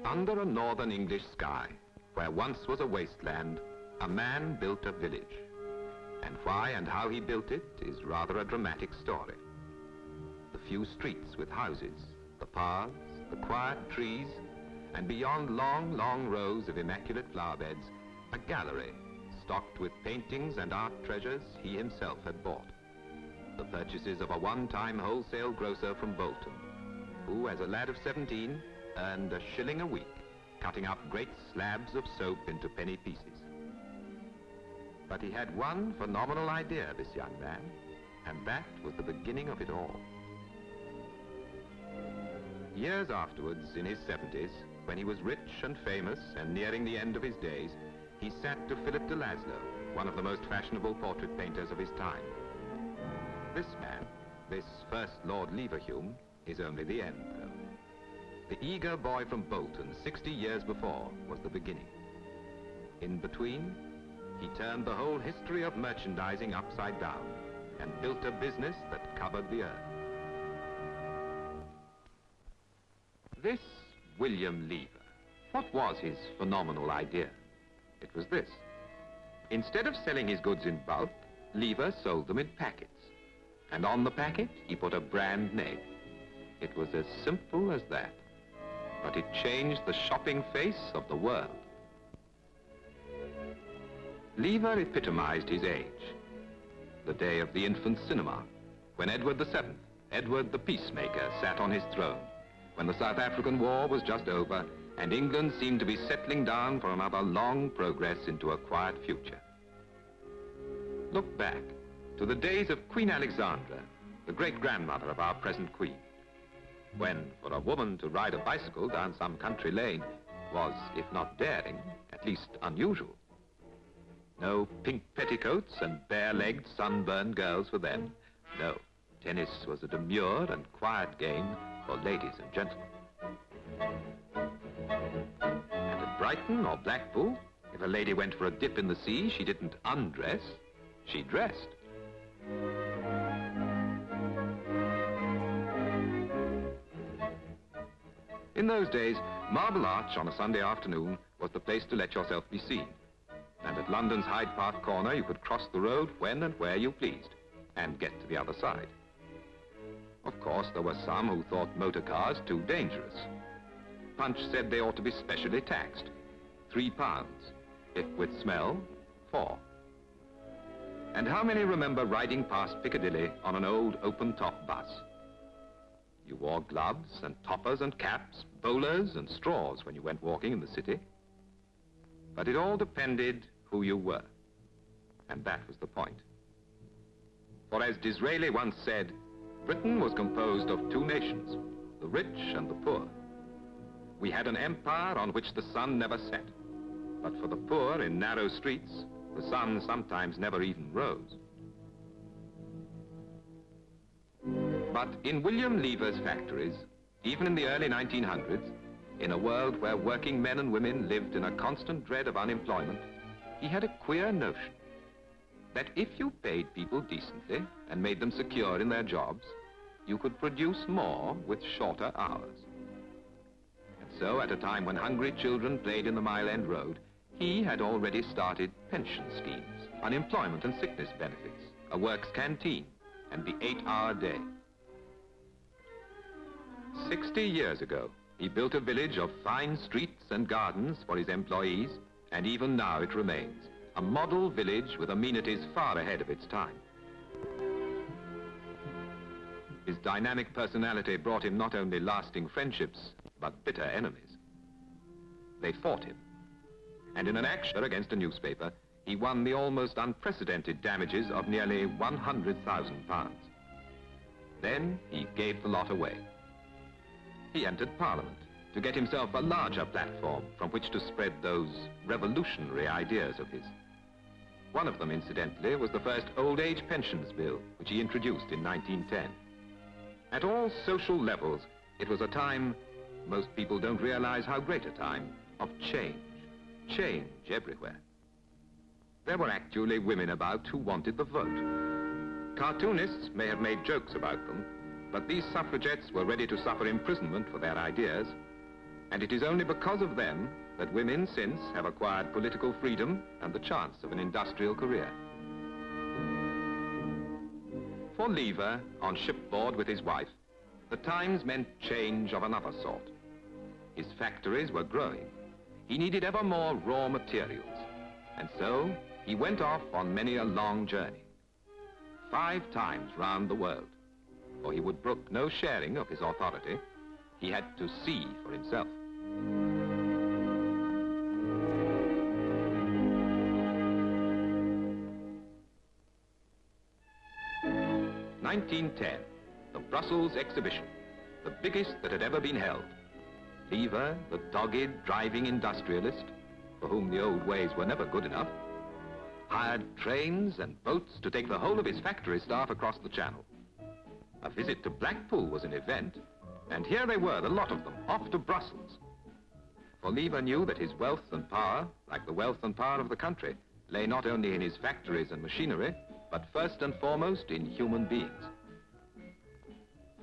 Under a northern English sky, where once was a wasteland, a man built a village. And why and how he built it is rather a dramatic story. The few streets with houses, the paths, the quiet trees, and beyond long, long rows of immaculate flower beds, a gallery stocked with paintings and art treasures he himself had bought. The purchases of a one-time wholesale grocer from Bolton, who, as a lad of 17, earned a shilling a week, cutting up great slabs of soap into penny pieces. But he had one phenomenal idea, this young man, and that was the beginning of it all. Years afterwards, in his 70s, when he was rich and famous and nearing the end of his days, he sat to Philip de Laszlo, one of the most fashionable portrait painters of his time. This man, this first Lord Leverhulme, is only the end, though. The eager boy from Bolton, 60 years before, was the beginning. In between, he turned the whole history of merchandising upside down and built a business that covered the earth. This William Lever, what was his phenomenal idea? It was this. Instead of selling his goods in bulk, Lever sold them in packets. And on the packet, he put a brand name. It was as simple as that. But it changed the shopping face of the world. Lever epitomized his age. The day of the infant cinema, when Edward VII, Edward the Peacemaker, sat on his throne, when the South African War was just over and England seemed to be settling down for another long progress into a quiet future. Look back to the days of Queen Alexandra, the great-grandmother of our present queen, when for a woman to ride a bicycle down some country lane was, if not daring, at least unusual. No pink petticoats and bare-legged, sunburned girls for them. No, tennis was a demure and quiet game for ladies and gentlemen. And at Brighton or Blackpool, if a lady went for a dip in the sea, she didn't undress, she dressed. In those days, Marble Arch on a Sunday afternoon was the place to let yourself be seen. And at London's Hyde Park corner, you could cross the road when and where you pleased and get to the other side. Of course, there were some who thought motor cars too dangerous. Punch said they ought to be specially taxed. £3. If with smell, 4. And how many remember riding past Piccadilly on an old open-top bus? You wore gloves and toppers and caps, bowlers and straws when you went walking in the city. But it all depended who you were. And that was the point. For as Disraeli once said, Britain was composed of two nations, the rich and the poor. We had an empire on which the sun never set. But for the poor in narrow streets, the sun sometimes never even rose. But in William Lever's factories, even in the early 1900s, in a world where working men and women lived in a constant dread of unemployment, he had a queer notion that if you paid people decently and made them secure in their jobs, you could produce more with shorter hours. And so, at a time when hungry children played in the Mile End Road, he had already started pension schemes, unemployment and sickness benefits, a works canteen, and the 8-hour day. 60 years ago, he built a village of fine streets and gardens for his employees, and even now it remains, a model village with amenities far ahead of its time. His dynamic personality brought him not only lasting friendships, but bitter enemies. They fought him, and in an action against a newspaper, he won the almost unprecedented damages of nearly £100,000. Then he gave the lot away. He entered Parliament to get himself a larger platform from which to spread those revolutionary ideas of his. One of them, incidentally, was the first old age pensions bill, which he introduced in 1910. At all social levels, it was a time, most people don't realize how great a time, of change. Change everywhere. There were actually women about who wanted the vote. Cartoonists may have made jokes about them, but these suffragettes were ready to suffer imprisonment for their ideas. And it is only because of them that women since have acquired political freedom and the chance of an industrial career. For Lever, on shipboard with his wife, the times meant change of another sort. His factories were growing. He needed ever more raw materials, and so he went off on many a long journey. 5 times round the world, for he would brook no sharing of his authority. He had to see for himself. 1910, the Brussels exhibition, the biggest that had ever been held. Lever, the dogged driving industrialist, for whom the old ways were never good enough, hired trains and boats to take the whole of his factory staff across the channel. A visit to Blackpool was an event, and here they were, the lot of them, off to Brussels. For Lever knew that his wealth and power, like the wealth and power of the country, lay not only in his factories and machinery, but first and foremost in human beings.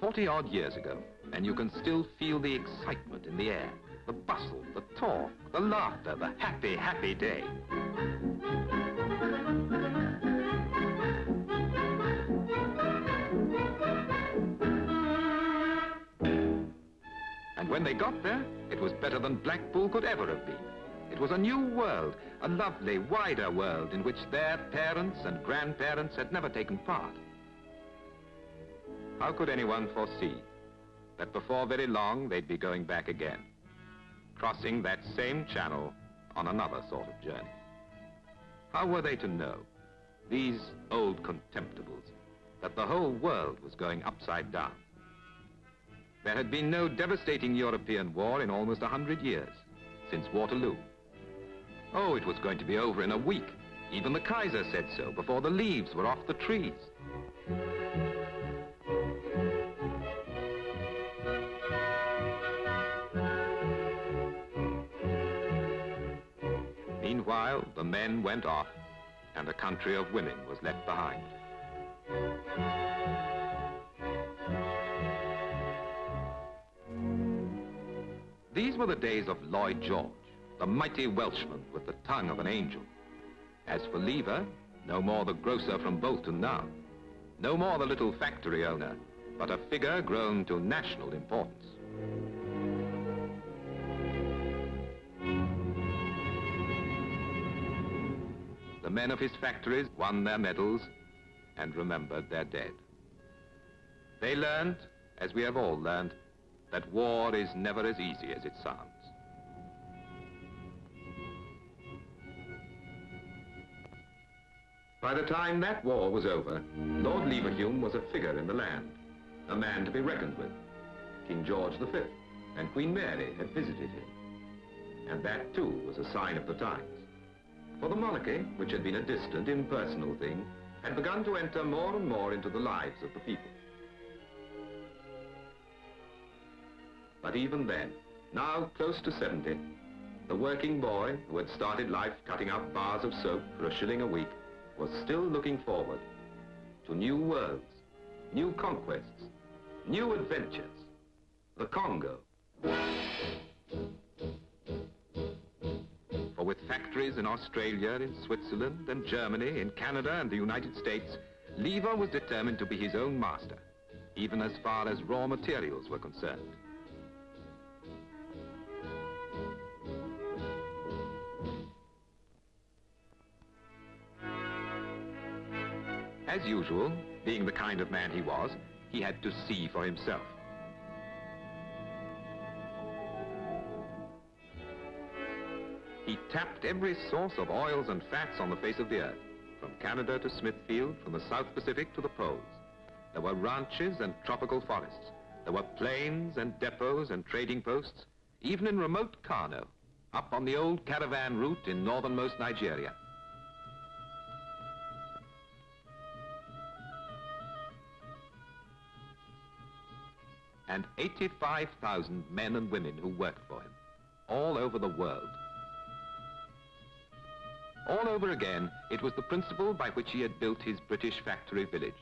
40-odd years ago, and you can still feel the excitement in the air, the bustle, the talk, the laughter, the happy, happy day. And when they got there, it was better than Blackpool could ever have been. It was a new world, a lovely, wider world in which their parents and grandparents had never taken part. How could anyone foresee that before very long they'd be going back again, crossing that same channel on another sort of journey? How were they to know, these old contemptibles, that the whole world was going upside down? There had been no devastating European war in almost 100 years, since Waterloo. Oh, it was going to be over in a week. Even the Kaiser said so before the leaves were off the trees. Meanwhile, the men went off, and a country of women was left behind. These were the days of Lloyd George, the mighty Welshman with the tongue of an angel. As for Lever, no more the grocer from Bolton now, no more the little factory owner, but a figure grown to national importance. The men of his factories won their medals and remembered their dead. They learned, as we have all learned, that war is never as easy as it sounds. By the time that war was over, Lord Leverhulme was a figure in the land, a man to be reckoned with. King George V and Queen Mary had visited him, and that too was a sign of the times. For the monarchy, which had been a distant, impersonal thing, had begun to enter more and more into the lives of the people. But even then, now close to 70, the working boy who had started life cutting up bars of soap for a shilling a week was still looking forward to new worlds, new conquests, new adventures, the Congo. For with factories in Australia, in Switzerland and Germany, in Canada and the United States, Lever was determined to be his own master, even as far as raw materials were concerned. As usual, being the kind of man he was, he had to see for himself. He tapped every source of oils and fats on the face of the earth, from Canada to Smithfield, from the South Pacific to the poles. There were ranches and tropical forests. There were plains and depots and trading posts, even in remote Kano, up on the old caravan route in northernmost Nigeria. And 85,000 men and women who worked for him, all over the world. All over again, it was the principle by which he had built his British factory village.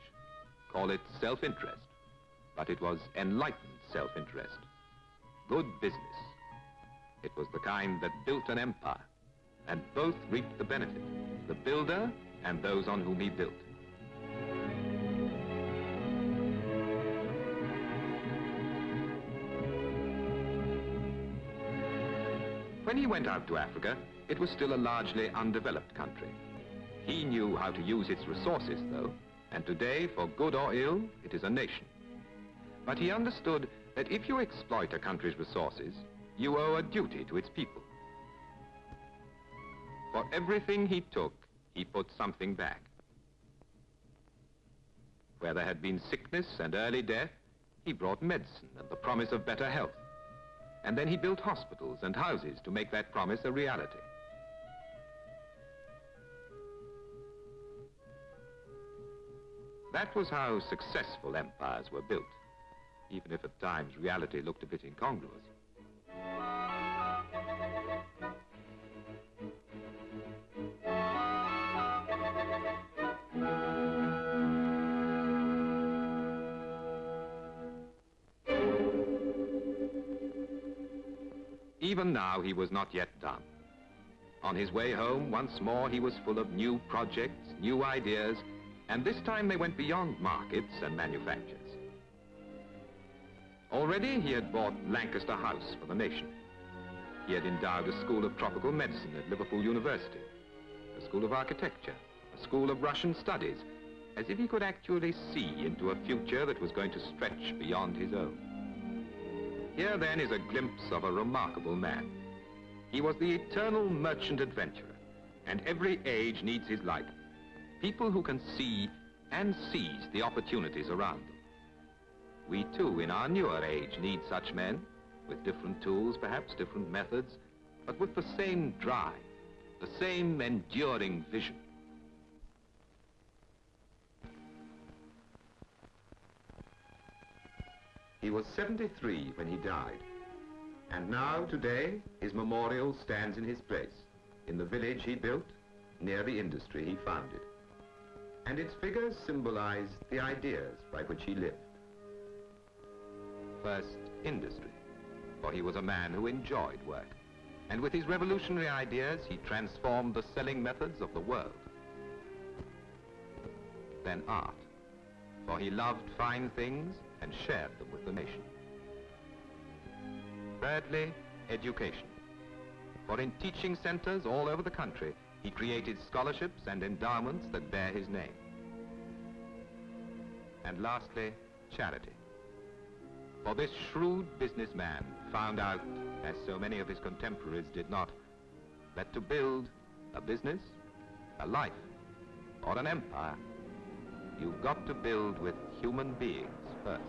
Call it self-interest, but it was enlightened self-interest. Good business, It was the kind that built an empire, and both reaped the benefit, the builder and those on whom he built. When he went out to Africa, it was still a largely undeveloped country. He knew how to use its resources, though, and today, for good or ill, it is a nation. But he understood that if you exploit a country's resources, you owe a duty to its people. For everything he took, he put something back. Where there had been sickness and early death, he brought medicine and the promise of better health. And then he built hospitals and houses to make that promise a reality. That was how successful empires were built, even if at times reality looked a bit incongruous. Even now, he was not yet done. On his way home, once more, he was full of new projects, new ideas, and this time they went beyond markets and manufactures. Already, he had bought Lancaster House for the nation. He had endowed a school of tropical medicine at Liverpool University, a school of architecture, a school of Russian studies, as if he could actually see into a future that was going to stretch beyond his own. Here, then, is a glimpse of a remarkable man. He was the eternal merchant adventurer, and every age needs his like. People who can see and seize the opportunities around them. We, too, in our newer age, need such men, with different tools, perhaps different methods, but with the same drive, the same enduring vision. He was 73 when he died, and now, today, his memorial stands in his place, in the village he built, near the industry he founded. And its figures symbolize the ideas by which he lived. First, industry, for he was a man who enjoyed work, and with his revolutionary ideas, he transformed the selling methods of the world. Then art, for he loved fine things and shared them with the nation. Thirdly, education, for in teaching centers all over the country, he created scholarships and endowments that bear his name. And lastly, charity. For this shrewd businessman found out, as so many of his contemporaries did not, that to build a business, a life, or an empire, you've got to build with human beings first.